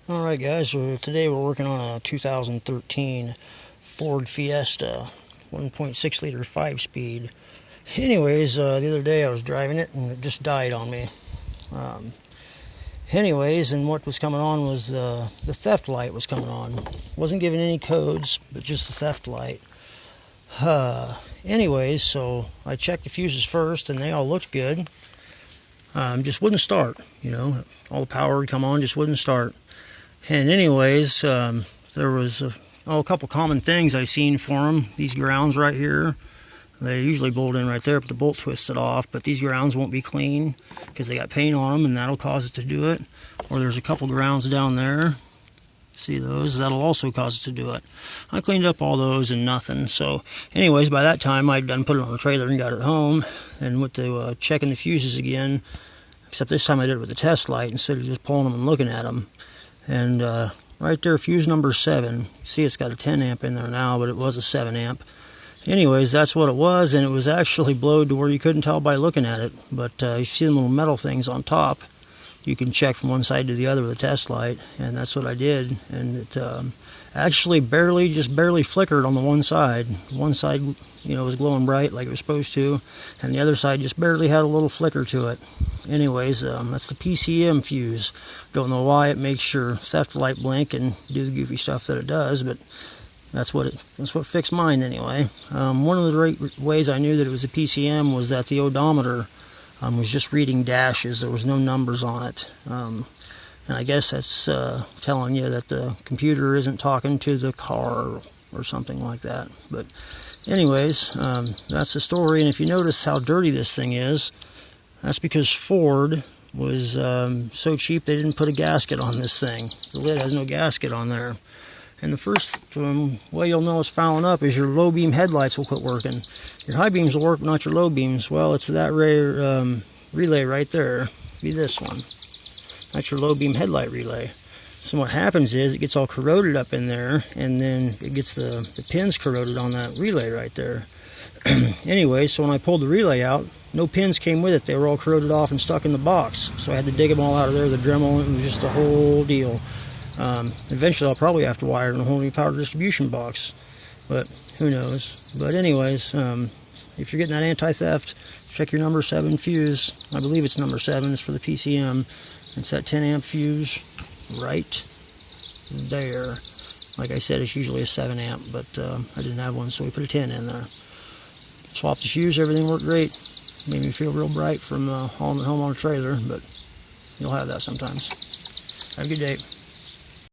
Alright guys, so today we're working on a 2013 Ford Fiesta 1.6 liter 5-speed. Anyways, the other day I was driving it and it just died on me. And what was coming on was the theft light was coming on. Wasn't giving any codes, but just the theft light. So I checked the fuses first and they all looked good. Just wouldn't start, all the power would come on, just wouldn't start. And there was a couple common things I seen for them. These grounds right here, they usually bolt in right there, but the bolt twisted off. But these grounds won't be clean because they got paint on them, and that'll cause it to do it. Or there's a couple grounds down there. See those? That'll also cause it to do it. I cleaned up all those and nothing. So anyways, by that time I'd done put it on the trailer and got it home, and went to checking the fuses again. Except this time I did it with a test light instead of just pulling them and looking at them. And right there, fuse number 7. You see it's got a 10 amp in there now, but it was a 7 amp. Anyways, that's what it was, and it was actually blowed to where you couldn't tell by looking at it. But you see the little metal things on top. You can check from one side to the other with a test light, and that's what I did. And it actually just barely flickered on the one side. One side, was glowing bright like it was supposed to, and the other side just barely had a little flicker to it. Anyways, that's the PCM fuse. Don't know why it makes your theft light blink and do the goofy stuff that it does, but that's what fixed mine anyway. One of the ways I knew that it was a PCM was that the odometer was just reading dashes. There was no numbers on it. And I guess that's telling you that the computer isn't talking to the car or something like that. But anyways, that's the story. And if you notice how dirty this thing is, that's because Ford was so cheap they didn't put a gasket on this thing. The lid has no gasket on there. And the first way you'll know it's fouling up is your low beam headlights will quit working. Your high beams will work, but not your low beams. Well, it's that relay right there. Be this one. That's your low beam headlight relay. So what happens is it gets all corroded up in there, and then it gets the pins corroded on that relay right there. Anyway, so when I pulled the relay out, no pins came with it. They were all corroded off and stuck in the box. So I had to dig them all out of there, the Dremel. It was just a whole deal. Eventually I'll probably have to wire in a whole new power distribution box, but who knows. But anyways, if you're getting that anti-theft, check your number 7 fuse. I believe it's number 7. It's for the PCM. It's that 10 amp fuse right there. Like I said, it's usually a 7 amp, but I didn't have one, so we put a 10 in there. Swapped the fuse, everything worked great. Made me feel real bright from hauling it home on a trailer, but you'll have that sometimes. Have a good day.